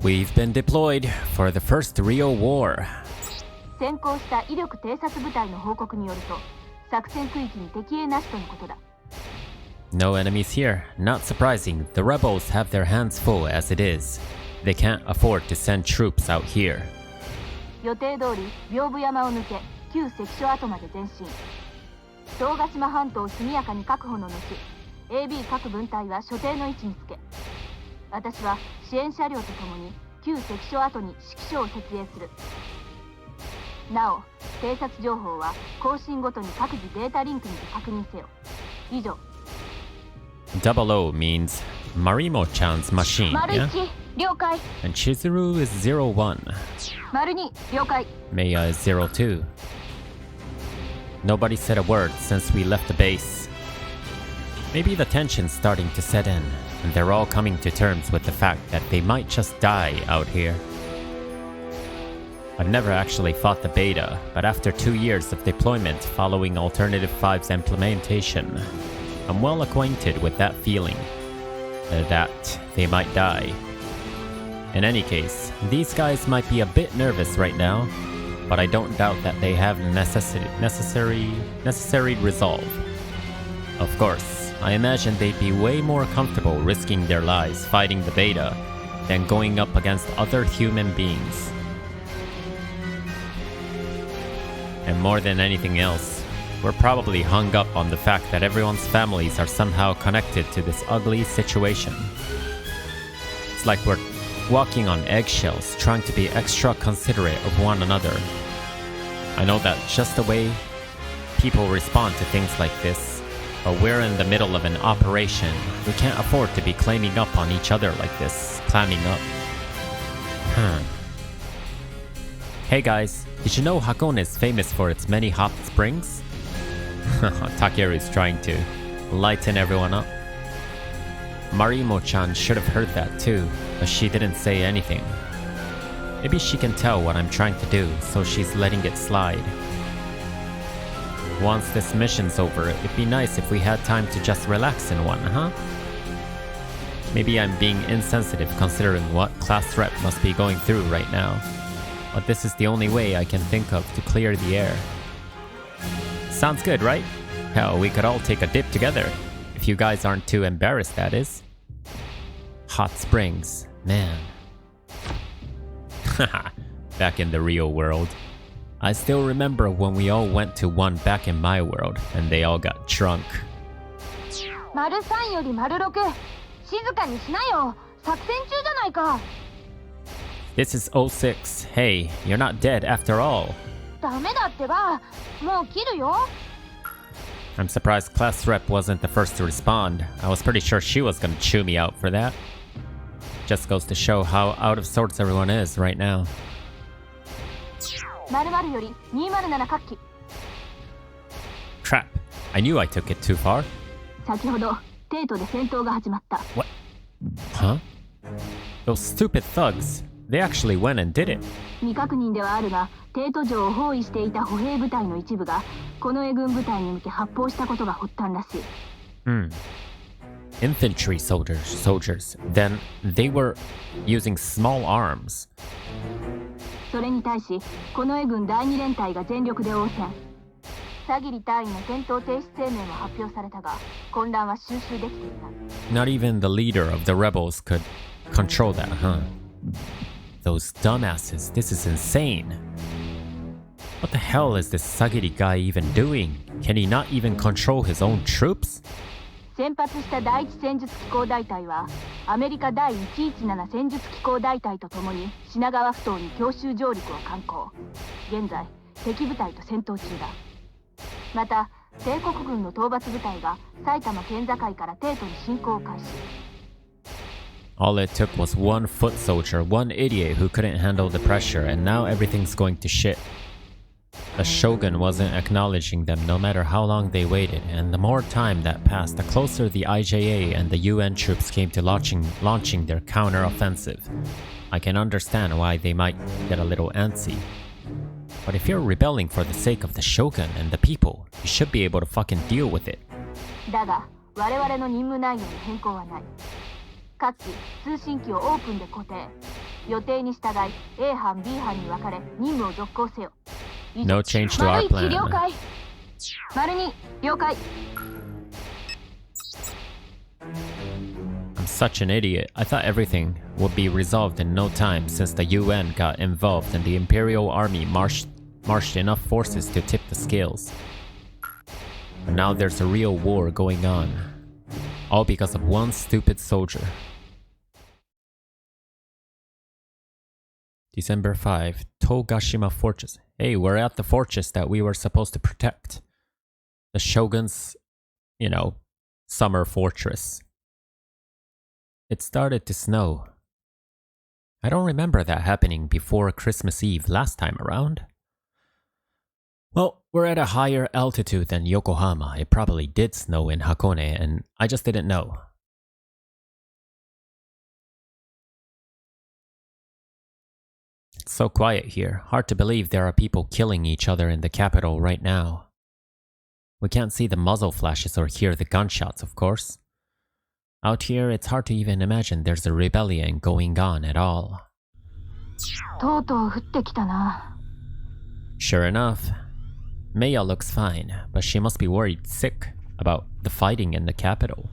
We've been deployed for the first real war. 先行した威力偵察部隊の報告によると、作戦区域に敵影なしとのことだ。No enemies here. Not surprising. The rebels have their hands full as it is. They can't afford to send troops out here. 予定通り屏風山を抜け、旧関所跡まで前進。東ヶ島半島を速やかに確保の後、AB 各分隊は所定の位置につけ、私は支援車両とともに旧関所跡に指揮所を設営する。なお、偵察情報は更新ごとに各自データリンクにて確認せよ。以上。00 means Marimo-chan's machine, 1 yeah? 了解。 And Chizuru is 01. 2了解。 Meiya is 02. Nobody said a word since we left the base. Maybe the tension's starting to set in, and they're all coming to terms with the fact that they might just die out here. I've never actually fought the beta, but after 2 years of deployment following Alternative 5's implementation, I'm well acquainted with that feeling, that they might die. In any case, these guys might be a bit nervous right now, but I don't doubt that they have necessary resolve. Of course, I imagine they'd be way more comfortable risking their lives fighting the beta than going up against other human beings. And more than anything else, we're probably hung up on the fact that everyone's families are somehow connected to this ugly situation. It's like we're walking on eggshells, trying to be extra considerate of one another. I know that's just the way people respond to things like this, but we're in the middle of an operation. We can't afford to be claiming up on each other like this, climbing up. Hey guys, did you know Hakone is famous for its many hot springs? Takeru's trying to lighten everyone up. Marimo-chan should have heard that too, but she didn't say anything. Maybe she can tell what I'm trying to do, so she's letting it slide. Once this mission's over, it'd be nice if we had time to just relax in one, huh? Maybe I'm being insensitive considering what class rep must be going through right now, but this is the only way I can think of to clear the air. Sounds good, right? Hell, we could all take a dip together. If you guys aren't too embarrassed, that is. Hot springs, man. Haha, back in the real world. I still remember when we all went to one back in my world, and they all got drunk. 3より6、静かにしなよ。作戦中じゃないか。This is 06. Hey, you're not dead after all. ダメだってば。もう切るよ。I'm surprised Class Rep wasn't the first to respond. I was pretty sure she was gonna chew me out for that. Just goes to show how out of sorts everyone is right now. 00より207各機。Crap. I knew I took it too far. 先ほど、帝都で戦闘が始まった。What? Huh? Those stupid thugs. They actually went and did it. 未確認ではあるが、帝都城を包囲していた歩兵部隊の一部が、近衛軍部隊に向け発砲したことが発端らしい。Infantry soldiers. Then they were using small arms. それに対し、近衛軍第2連隊が全力で応戦。サギリ隊員の戦闘停止声明も発表されたが、混乱は収拾できていない。Not even the leader of the rebels could control that, huh? Those dumbasses, this is insane. What the hell is this Sagiri guy even doing? Can he not even control his own troops? 先発した第一戦術機構大隊は、アメリカ第117戦術機構大隊とともに品川埠頭に強襲上陸を敢行。現在、敵部隊と戦闘中だ。また、帝国軍の討伐部隊が埼玉県境から帝都に侵攻を開始。All it took was one foot soldier, one idiot who couldn't handle the pressure, and now everything's going to shit. The shogun wasn't acknowledging them no matter how long they waited, and the more time that passed, the closer the IJA and the UN troops came to launching their counter-offensive. I can understand why they might get a little antsy. But if you're rebelling for the sake of the shogun and the people, you should be able to fucking deal with it. だが、我々の任務内容に変更はない。各機通信機をオープンで固定。予定に従い A 班 B 班に分かれ任務を続行せよ。 No change to our 丸1了 plan. 解。丸2了解。 I'm such an idiot. I thought everything would be resolved in no time since the UN got involved and the Imperial Army marched enough forces to tip the scales. But now there's a real war going on. All because of one stupid soldier. December 5, Togashima Fortress. Hey, we're at the fortress that we were supposed to protect. The Shogun's, summer fortress. It started to snow. I don't remember that happening before Christmas Eve last time around. Well, we're at a higher altitude than Yokohama. It probably did snow in Hakone, and I just didn't know. It's so quiet here. Hard to believe there are people killing each other in the capital right now. We can't see the muzzle flashes or hear the gunshots, of course. Out here, it's hard to even imagine there's a rebellion going on at all. とうとう降ってきたな。 Sure enough, Meiya looks fine, but she must be worried sick about the fighting in the capital.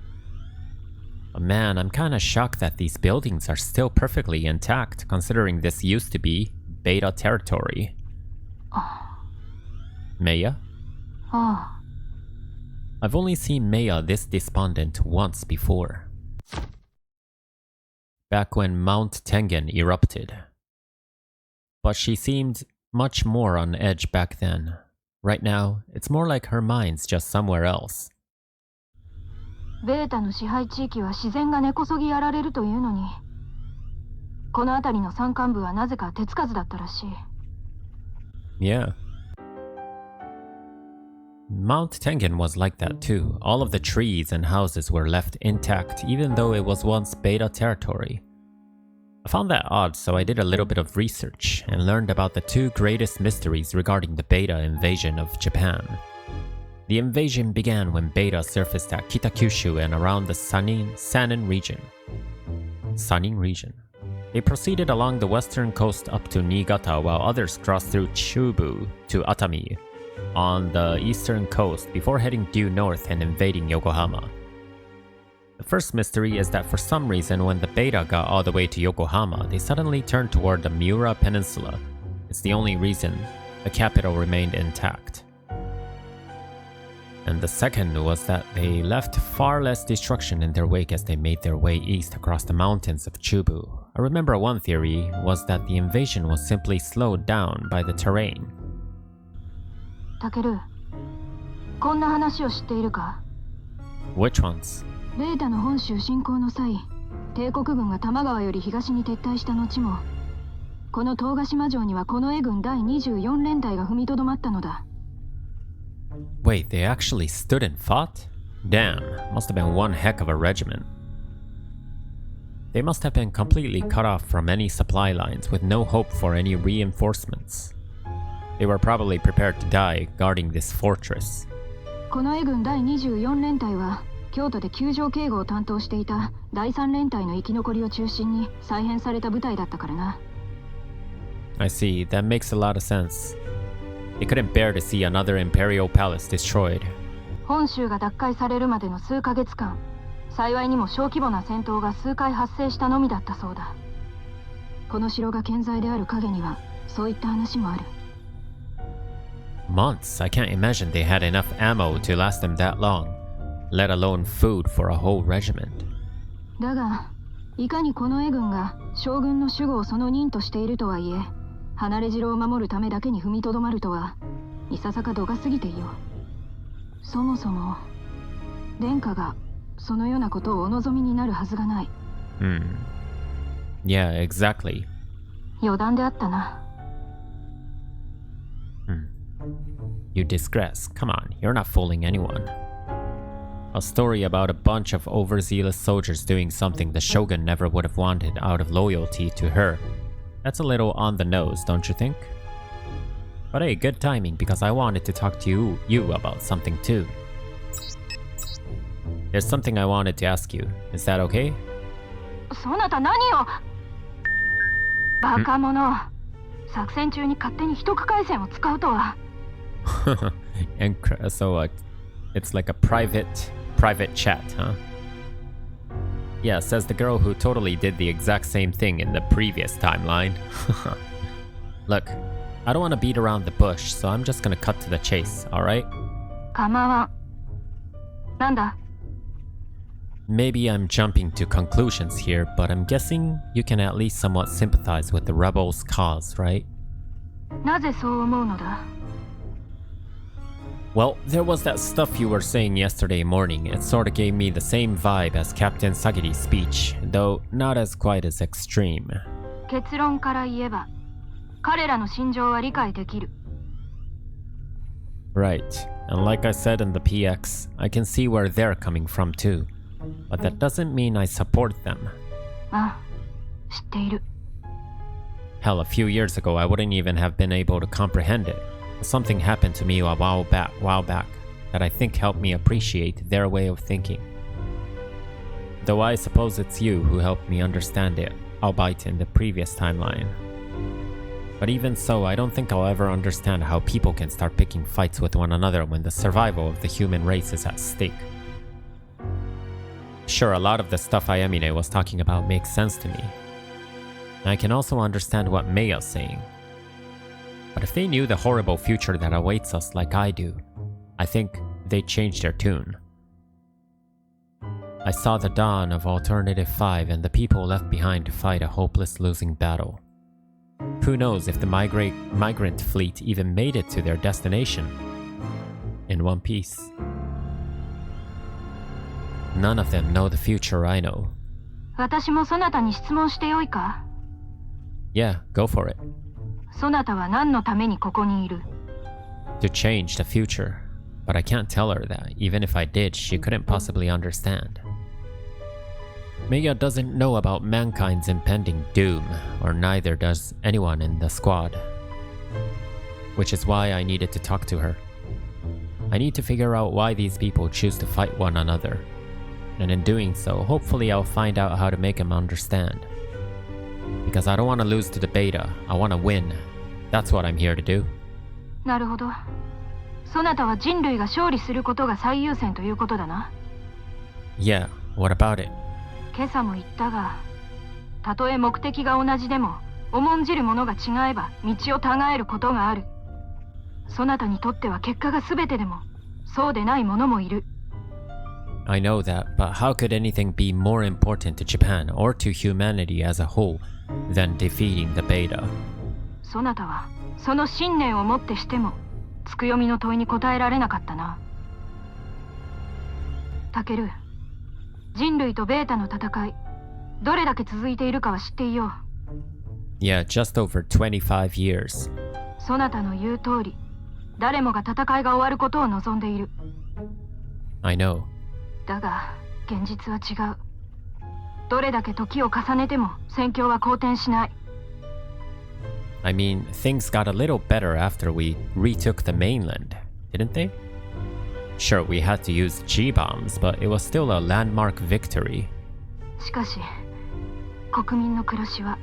But man, I'm kinda shocked that these buildings are still perfectly intact, considering this used to be Beta territory. Meiya? I've only seen Meiya this despondent once before. Back when Mount Tengen erupted. But she seemed much more on edge back then. Right now, it's more like her mind's just somewhere else. ベータの支配地域は自然が根こそぎやられるというのに、この辺りの山間部はなぜか手つかずだったらしい。 Yeah. Mount Tengen was like that too. All of the trees and houses were left intact even though it was once Beta territory. I found that odd, so I did a little bit of research and learned about the two greatest mysteries regarding the Beta invasion of Japan. The invasion began when Beta surfaced at Kitakyushu and around the Sanin region. They proceeded along the western coast up to Niigata while others crossed through Chubu to Atami on the eastern coast before heading due north and invading Yokohama. The first mystery is that for some reason when the Beta got all the way to Yokohama, they suddenly turned toward the Miura Peninsula. It's the only reason the capital remained intact. And the second was that they left far less destruction in their wake as they made their way east across the mountains of Chubu. I remember one theory was that the invasion was simply slowed down by the terrain. タケル、こんな話を知っているか？ Which ones? ベータの本州侵攻の際、帝国軍が多摩川より東に撤退した後も、この東ヶ島城には近衛軍第24連隊が踏みとどまったのだ。 Wait, they actually stood and fought? Damn, must have been one heck of a regiment. They must have been completely cut off from any supply lines with no hope for any reinforcements. They were probably prepared to die guarding this fortress. 近衛軍第24連隊は京都で救助警護を担当していた第3連隊の生き残りを中心に再編された部隊だったからな。 I see, that makes a lot of sense. They couldn't bear to see another imperial palace destroyed. 本州が奪回されるまでの数ヶ月間、幸いにも小規模な戦闘が数回発生したのみだったそうだ。この城が健在である陰にはそういった話もある。 Months? I can't imagine they had enough ammo to last them that long, let alone food for a whole regiment. だが、いかに近衛軍が将軍の守護をその任としているとはいえ、離れ城を守るためだけに踏みとどまるとは、いささか度が過ぎていよう。そもそも、殿下がそのようなことをお望みになるはずがない。Yeah, exactly. 余談であったな。You digress. Come on, you're not fooling anyone. A story about a bunch of overzealous soldiers doing something the shogun never would have wanted out of loyalty to her. That's a little on the nose, don't you think? But hey, good timing because I wanted to talk to you about something too. There's something I wanted to ask you. Is that okay? そなた何を？バカ者。作戦中に勝手に秘匿回線を使うとは。So it's like a private chat, huh? Yeah, says the girl who totally did the exact same thing in the previous timeline. Look, I don't want to beat around the bush, so I'm just gonna cut to the chase, alright? 構わん。なんだ? Maybe I'm jumping to conclusions here, but I'm guessing you can at least somewhat sympathize with the rebels' cause, right? なぜそう思うのだ? Well, there was that stuff you were saying yesterday morning. It sorta gave me the same vibe as Captain Sagiri's speech, though not as quite as extreme. 結論から言えば、彼らの心情は理解できる。Right, and like I said in the PX, I can see where they're coming from too. But that doesn't mean I support them. ああ、知っている。Hell, a few years ago I wouldn't even have been able to comprehend it. Something happened to me a while back that I think helped me appreciate their way of thinking. Though I suppose it's you who helped me understand it, albeit in the previous timeline. But even so, I don't think I'll ever understand how people can start picking fights with one another when the survival of the human race is at stake. Sure, a lot of the stuff Ayamine was talking about makes sense to me. And I can also understand what Meiya's saying. But if they knew the horrible future that awaits us like I do, I think they'd change their tune. I saw the dawn of Alternative 5 and the people left behind to fight a hopeless losing battle. Who knows if the migrant fleet even made it to their destination in one piece. None of them know the future I know. 私もそなたに質問してよいか? Yeah, go for it. そなたは何のためにここにいる? To change the future. But I can't tell her that. Even if I did, she couldn't possibly understand. Meiya doesn't know about mankind's impending doom, or neither does anyone in the squad. Which is why I needed to talk to her. I need to figure out why these people choose to fight one another. And in doing so, hopefully I'll find out how to make them understand. Because I don't want to lose to the beta, I want to win. That's what I'm here to do. なるほど。そなたは人類が勝利することが最優先ということだな。Yeah, what about it? 今朝も言ったが、たとえ目的が同じでも、重んじるものが違えば道を違えることがある。そなたにとっては結果が全てでも、そうでない者もいる。I know that, but how could anything be more important to Japan or to humanity as a whole than defeating the beta? そなたはその信念をもってしてもつくよみの問いに答えられなかったな。タケル、人類とベータの戦い、どれだけ続いているかは知っていよう。Yeah, just over 25 years. そなたの言う通り、誰もが戦いが終わることを望んでいる。I know. だが、現実は違う。どれだけ時を重ねても戦況は好転しない。I mean, things got a little better after we retook the mainland, didn't they? Sure, we had to use G-bombs, but it was still a landmark victory. しかし、国民の暮らしは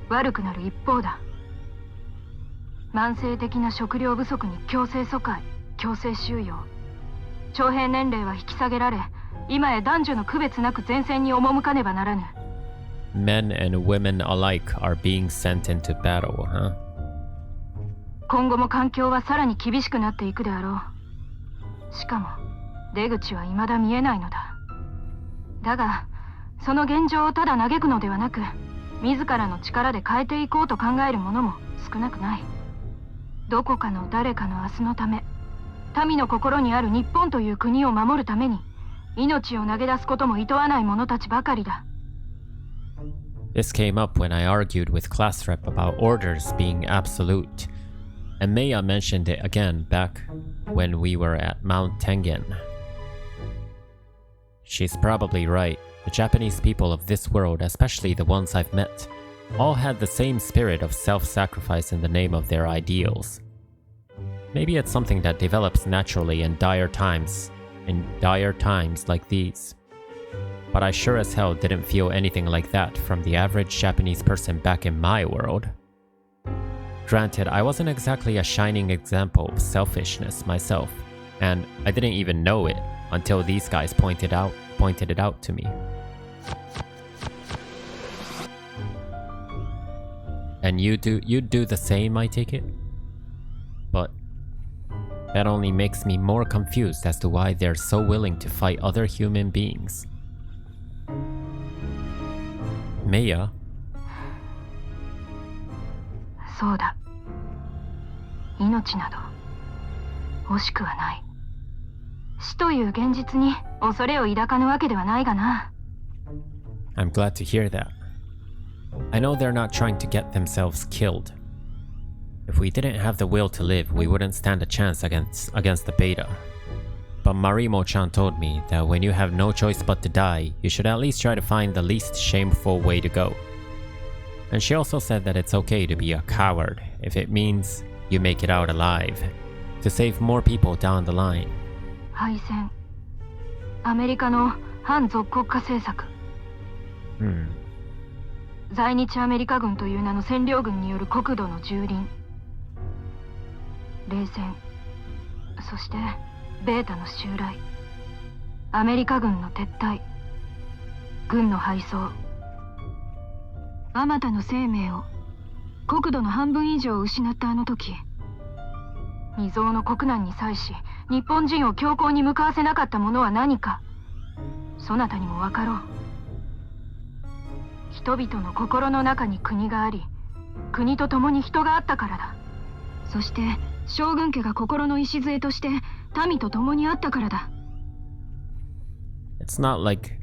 悪くなる一方だ。慢性的な食料不足に強制疎開、強制収容。徴兵年齢は引き下げられ、今や男女の区別なく前線に赴かねばならぬ。Men and women alike are being sent into battle, huh? 今後も環境はさらに厳しくなっていくであろう。しかも、出口は未だ見えないのだ。だが、その現状をただ嘆くのではなく、自らの力で変えていこうと考える者も少なくない。どこかの誰かの明日のため、民の心にある日本という国を守るために、命を投げ出すことも厭わない者たちばかりだ。This came up when I argued with class rep about orders being absolute, and Meiya mentioned it again back when we were at Mount Tengen. She's probably right. The Japanese people of this world, especially the ones I've met, all had the same spirit of self-sacrifice in the name of their ideals. Maybe it's something that develops naturally in dire times like these. But I sure as hell didn't feel anything like that from the average Japanese person back in my world. Granted, I wasn't exactly a shining example of selfishness myself, and I didn't even know it until these guys pointed it out to me. And you'd do the same, I take it? But that only makes me more confused as to why they're so willing to fight other human beings. Meiya? そうだ。命など惜しくはない。死という現実に恐れを抱かぬわけではないがな。I'm glad to hear that. I know they're not trying to get themselves killed. If we didn't have the will to live, we wouldn't stand a chance against the beta. But Marimo-chan told me that when you have no choice but to die, you should at least try to find the least shameful way to go. And she also said that it's okay to be a coward if it means you make it out alive, to save more people down the line. 敗戦。アメリカの反属国家政策。在日アメリカ軍という名の占領軍による国土の蹂躙。冷戦。そしてベータの襲来。アメリカ軍の撤退。軍の敗走。あまたの生命を国土の半分以上失ったあの時、未曾有の国難に際し日本人を強行に向かわせなかったものは何か、そなたにも分かろう。人々の心の中に国があり、国と共に人があったからだ。そして将軍家が心の礎として民と共にあったからだ。It's not like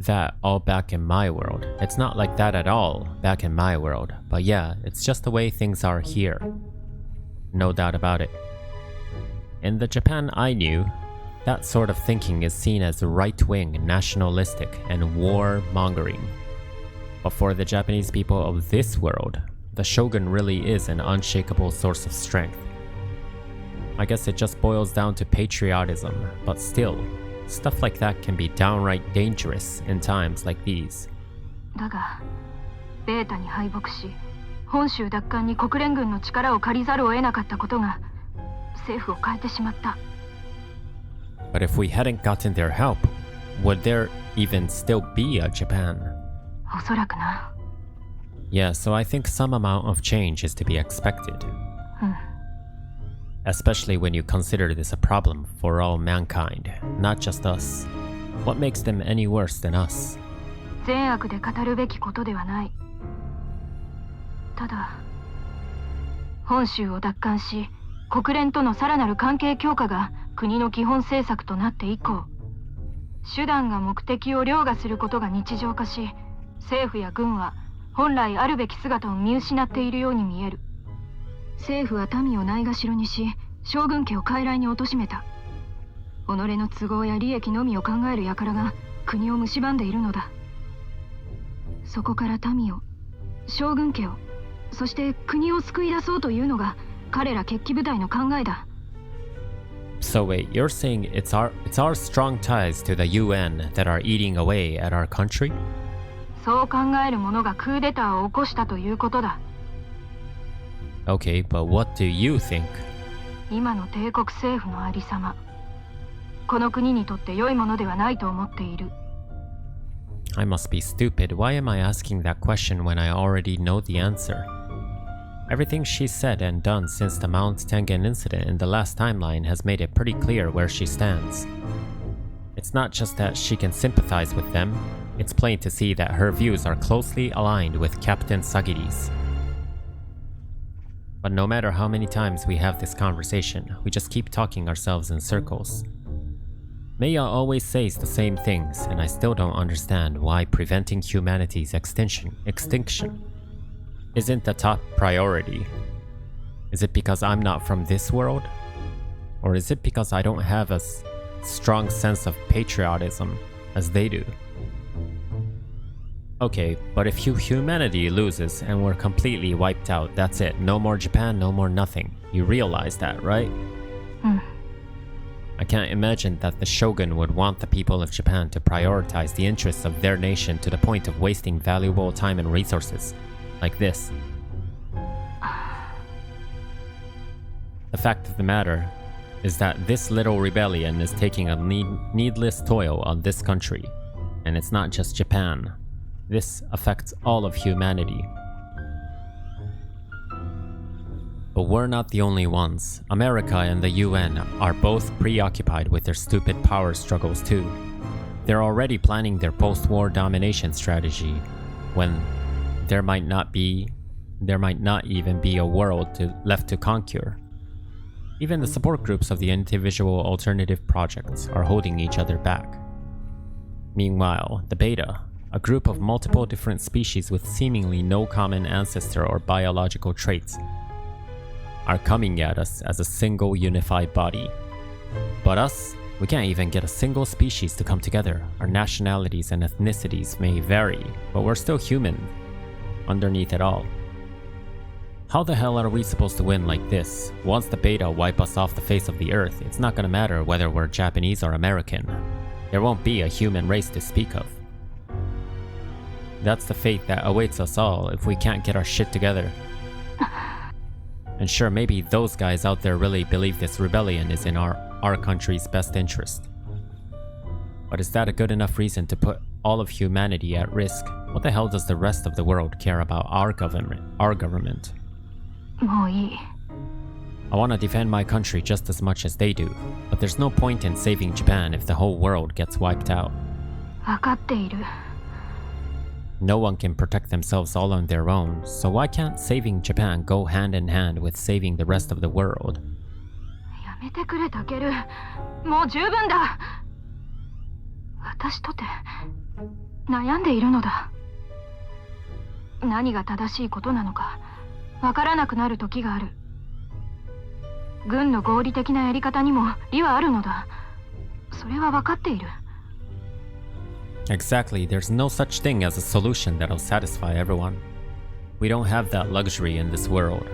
that all back in my world. It's not like that at all back in my world. But yeah, it's just the way things are here. No doubt about it. In the Japan I knew, that sort of thinking is seen as right-wing, nationalistic, and war-mongering. But for the Japanese people of this world, the shogun really is an unshakable source of strength. I guess it just boils down to patriotism, but still, stuff like that can be downright dangerous in times like these. だが、ベータに敗北し、本州奪還に国連軍の力を借りざるを得なかったことが政府を変えてしまった。But if we hadn't gotten their help, would there even still be a Japan? おそらくな。Yeah, so I think some amount of change is to be expected. Especially when you consider this a problem for all mankind, not just us. What makes them any worse than us? 善悪で語るべきことではない。ただ、本州を奪還し、国連とのさらなる関係強化が国の基本政策となって以降、手段が目的を凌駕することが日常化し、政府や軍は本来あるべき姿を見失っているように見える。政府は民をないがしろにし、将軍家を傀儡に貶めた。己の都合や利益のみを考える輩が国を蝕んでいるのだ。そこから民を、将軍家を、そして国を救い出そうというのが彼ら決起部隊の考えだ。So wait, you're saying it's our strong ties to the UN that are eating away at our country? そう考える者がクーデターを起こしたということだ。Okay, but what do you think? 今の帝国政府のありさま、この国にとって良いものではないと思っている。I must be stupid. Why am I asking that question when I already know the answer? Everything she's said and done since the Mount Tengen incident in the last timeline has made it pretty clear where she stands. It's not just that she can sympathize with them, it's plain to see that her views are closely aligned with Captain Sagiri's. But no matter how many times we have this conversation, we just keep talking ourselves in circles. Meiya always says the same things, and I still don't understand why preventing humanity's extinction isn't the top priority. Is it because I'm not from this world? Or is it because I don't have a strong sense of patriotism as they do? Okay, but if humanity loses and we're completely wiped out, that's it. No more Japan, no more nothing. You realize that, right? I I can't imagine that the shogun would want the people of Japan to prioritize the interests of their nation to the point of wasting valuable time and resources like this. The fact of the matter is that this little rebellion is taking a needless toll on this country. And it's not just Japan. This affects all of humanity. But we're not the only ones. America and the UN are both preoccupied with their stupid power struggles too. They're already planning their post-war domination strategy when there might not even be a world left to conquer. Even the support groups of the individual alternative projects are holding each other back. Meanwhile, the Beta, a group of multiple different species with seemingly no common ancestor or biological traits, are coming at us as a single unified body. But us, we can't even get a single species to come together. Our nationalities and ethnicities may vary, but we're still human underneath it all. How the hell are we supposed to win like this? Once the Beta wipe us off the face of the earth, it's not gonna matter whether we're Japanese or American. There won't be a human race to speak of. That's the fate that awaits us all if we can't get our shit together. And sure, maybe those guys out there really believe this rebellion is in our country's best interest. But is that a good enough reason to put all of humanity at risk? What the hell does the rest of the world care about our government? もういい。 I want to defend my country just as much as they do, but there's no point in saving Japan if the whole world gets wiped out. 分かっている。 No one can protect themselves all on their own, so why can't saving Japan go hand in hand with saving the rest of the world? やめてくれ、タケル。もう十分だ。私とて悩んでいるのだ。何が正しいことなのかわからなくなる時がある。軍の合理的なやり方にも理はあるのだ。それは分かっている。 Exactly, there's no such thing as a solution that'll satisfy everyone. We don't have that luxury in this world.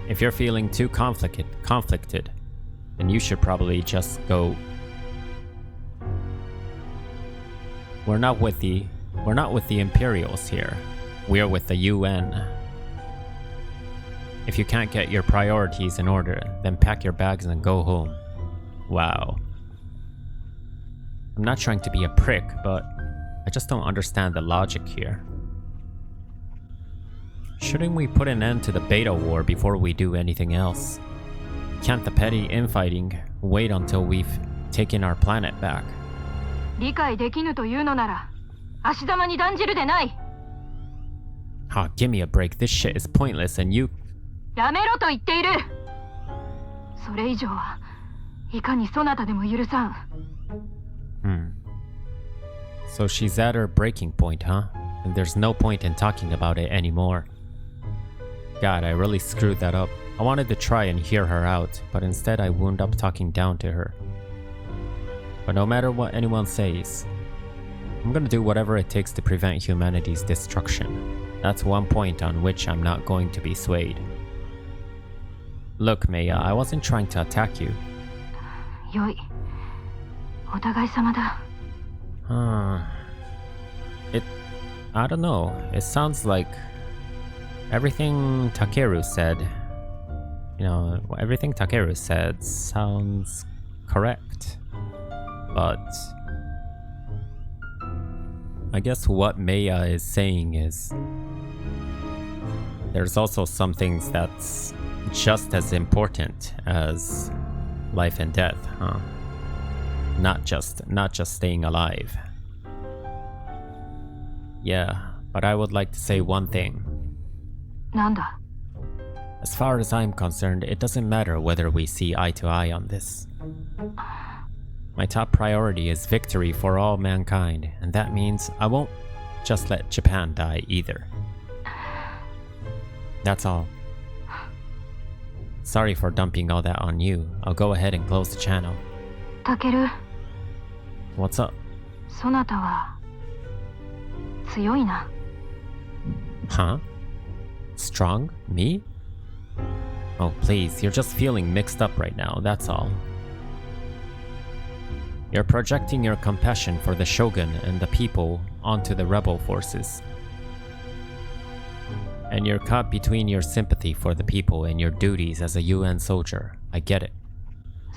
If you're feeling too conflicted, then you should probably just go. We're not with the Imperials here. We're with the UN. If you can't get your priorities in order, then pack your bags and go home. Wow. I'm not trying to be a prick, but I just don't understand the logic here. Shouldn't we put an end to the Beta War before we do anything else? Can't the petty infighting wait until we've taken our planet back? 理解できぬというのなら足玉に断じるでない。 Ah, give me a break. This shit is pointless and you... やめろと言っている。それ以上はいかにそなたでも許さん。 So she's at her breaking point, huh? And there's no point in talking about it anymore. God, I really screwed that up. I wanted to try and hear her out, but instead I wound up talking down to her. But no matter what anyone says, I'm gonna do whatever it takes to prevent humanity's destruction. That's one point on which I'm not going to be swayed. Look, Meiya, I wasn't trying to attack you. よい。お互い様だ。I don't know. It sounds like everything Takeru said. Everything Takeru said sounds correct. But I guess what Meiya is saying is there's also some things that's just as important as life and death, huh? Not just staying alive. Yeah, but I would like to say one thing. なんだ? As far as I'm concerned, it doesn't matter whether we see eye to eye on this. My top priority is victory for all mankind, and that means I won't just let Japan die either. That's all. Sorry for dumping all that on you. I'll go ahead and close the channel. タケル。 What's up? そなたは強いな。 Huh? Strong? Me? Oh, please, you're just feeling mixed up right now, that's all. You're projecting your compassion for the shogun and the people onto the rebel forces. And you're caught between your sympathy for the people and your duties as a UN soldier. I get it.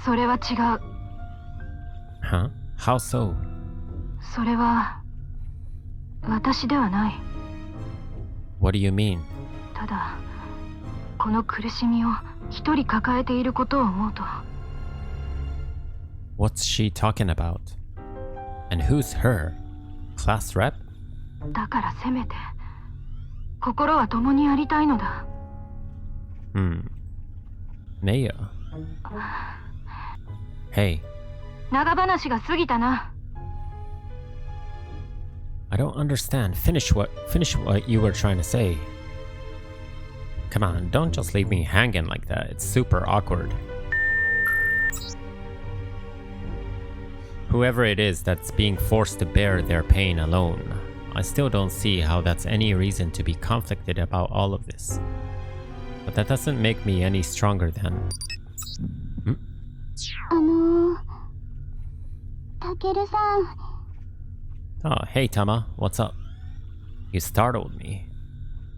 それは違う。 Huh? How so? それは私ではない。 What do you mean? ただこの苦しみを一人抱えていることを思うと。 What's she talking about? And who's her? Class rep? だからせめて心は共にありたいのだ。 Meiya. Hey. 長話が過ぎたな。 I don't understand. Finish what you were trying to say. Come on, don't just leave me hanging like that. It's super awkward. Whoever it is that's being forced to bear their pain alone, I still don't see how that's any reason to be conflicted about all of this. But that doesn't make me any stronger than... Takeru-san. Oh, hey Tama, what's up? You startled me.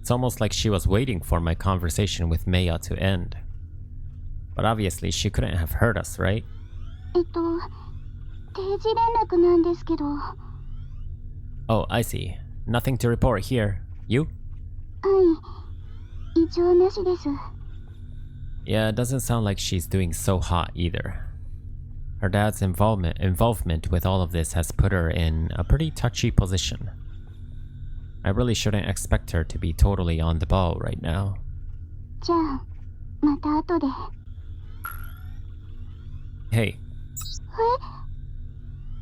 It's almost like she was waiting for my conversation with Meiya to end. But obviously she couldn't have heard us, right? 定時連絡なんですけど。 Oh, I see. Nothing to report here. You? はい。異常なしです。 Yeah, it doesn't sound like she's doing so hot either. Her dad's involvement with all of this has put her in a pretty touchy position. I really shouldn't expect her to be totally on the ball right now. じゃあ、また後で。 Hey.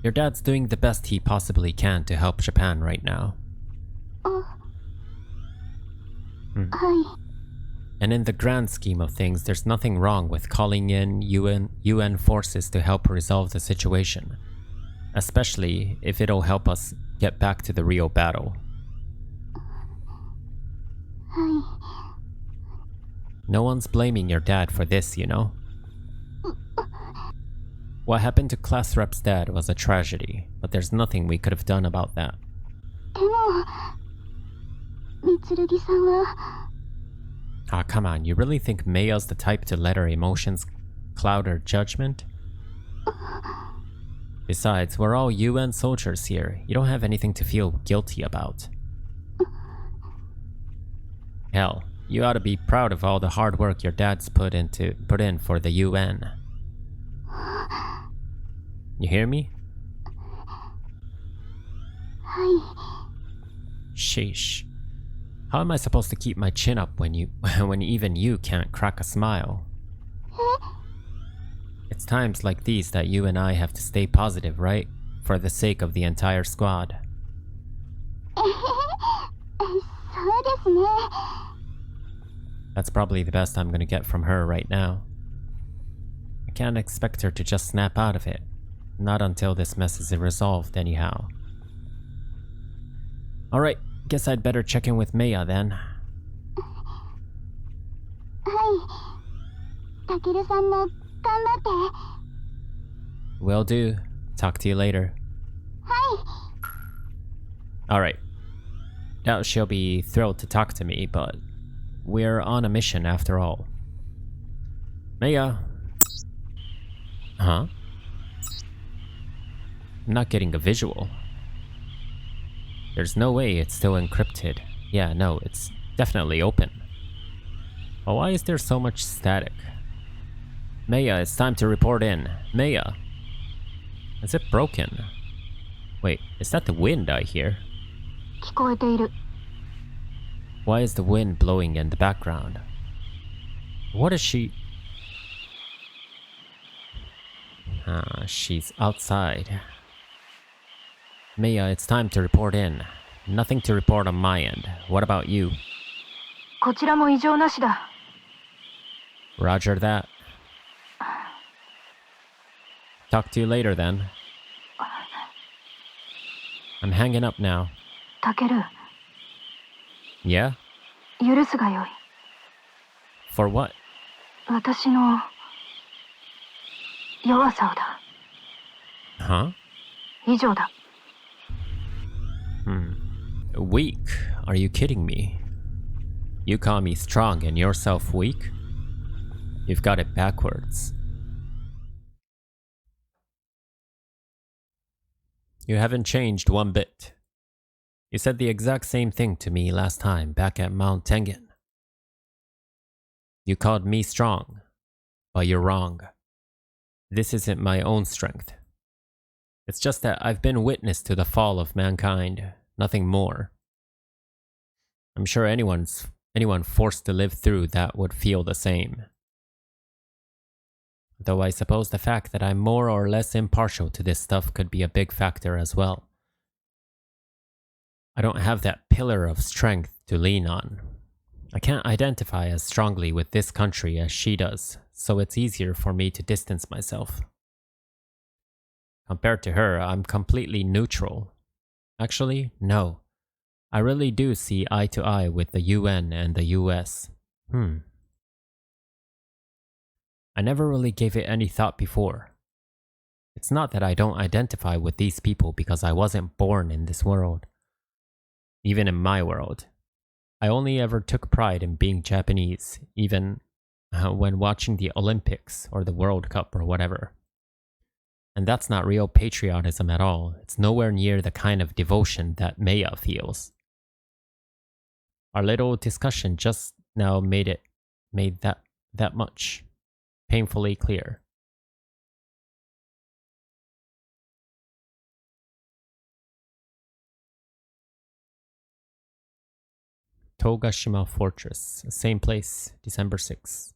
Your dad's doing the best he possibly can to help Japan right now. はい。 And in the grand scheme of things, there's nothing wrong with calling in UN forces to help resolve the situation, especially if it'll help us get back to the real battle. はい。 No one's blaming your dad for this, you know? What happened to Class Rep's dad was a tragedy, but there's nothing we could have done about that. でも、三剣さんは。 Ah, come on, you really think Meiya's the type to let her emotions cloud her judgment? Besides, we're all UN soldiers here. You don't have anything to feel guilty about. Hell, you ought to be proud of all the hard work your dad's put in for the UN. You hear me? はい。 Sheesh. How am I supposed to keep my chin up when even you can't crack a smile? It's times like these that you and I have to stay positive, right? For the sake of the entire squad. そうですね。 That's probably the best I'm gonna get from her right now. I can't expect her to just snap out of it. Not until this mess is resolved, anyhow. Alright, guess I'd better check in with Meiya then. はい。たけるさんも頑張って。 Will do. Talk to you later. はい。 Alright. Doubt she'll be thrilled to talk to me, but we're on a mission after all. Meiya. Huh? I'm not getting a visual. There's no way it's still encrypted. Yeah, no, it's definitely open. But why is there so much static? Meiya, it's time to report in. Meiya. Is it broken? Wait, is that the wind I hear? 聞こえている。 Why is the wind blowing in the background? What is she? Ah, she's outside. Meiya, it's time to report in. Nothing to report on my end. What about you? こちらも異常なしだ。 Roger that. Talk to you later then. I'm hanging up now. たける、 Yeah? 許すがよい。 For what? 私の弱さをだ。Huh? 以上だ。 Weak? Are you kidding me? You call me strong and yourself weak? You've got it backwards. You haven't changed one bit. You said the exact same thing to me last time back at Mount Tengen. You called me strong, but you're wrong. This isn't my own strength. It's just that I've been witness to the fall of mankind, nothing more. I'm sure anyone forced to live through that would feel the same. Though I suppose the fact that I'm more or less impartial to this stuff could be a big factor as well. I don't have that pillar of strength to lean on. I can't identify as strongly with this country as she does, so it's easier for me to distance myself. Compared to her, I'm completely neutral. Actually, no. I really do see eye to eye with the UN and the US. I never really gave it any thought before. It's not that I don't identify with these people because I wasn't born in this world. Even in my world. I only ever took pride in being Japanese, even when watching the Olympics or the World Cup or whatever. And that's not real patriotism at all. It's nowhere near the kind of devotion that Meiya feels. Our little discussion just now made that much painfully clear. Togashima Fortress, same place, December 6th.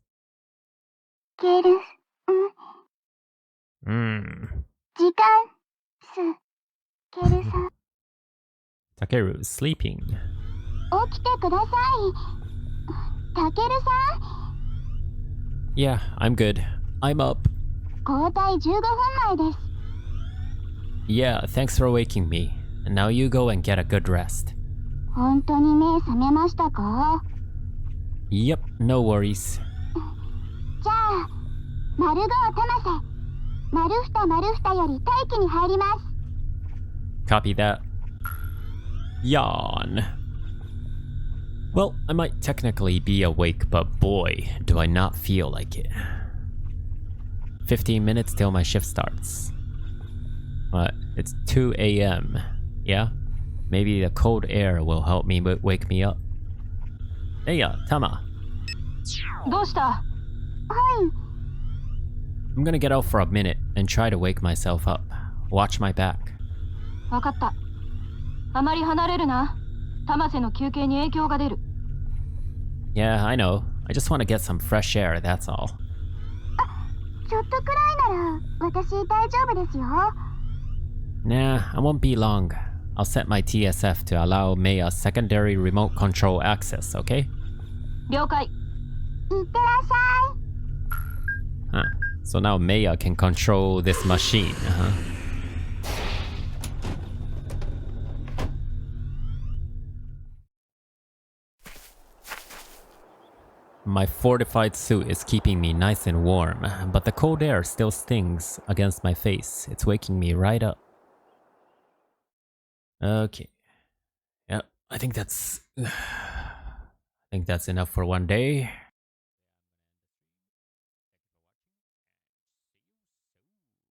ケル、時間す。ケルさん、 Takeru is sleeping. 起きてください。タケルさん、 Yeah, I'm good. I'm up. 交代15分前です。 Yeah, thanks for waking me. And now you go and get a good rest. 本当に目覚めましたか？ Yep, no worries. じゃあ、丸5を玉瀬、丸2丸2より待機に入ります。 Copy that. Yawn. Well, I might technically be awake, but boy, do I not feel like it. 15 minutes till my shift starts. What? It's 2 a.m. Yeah? Maybe the cold air will help me wake me up. Meiya, Tama. どうした？はい。 I'm gonna get out for a minute and try to wake myself up. Watch my back. わかった。あまり離れるな。玉瀬の休憩に影響が出る。 Yeah, I know. I just want to get some fresh air, that's all. ちょっとくらいなら私大丈夫ですよ。 Nah, I won't be long. I'll set my TSF to allow Meiya secondary remote control access, okay? 了解。いってらっしゃい。 Huh. So now Meiya can control this machine, huh? My fortified suit is keeping me nice and warm, but the cold air still stings against my face. It's waking me right up. Okay. Yeah, I think that's enough for one day.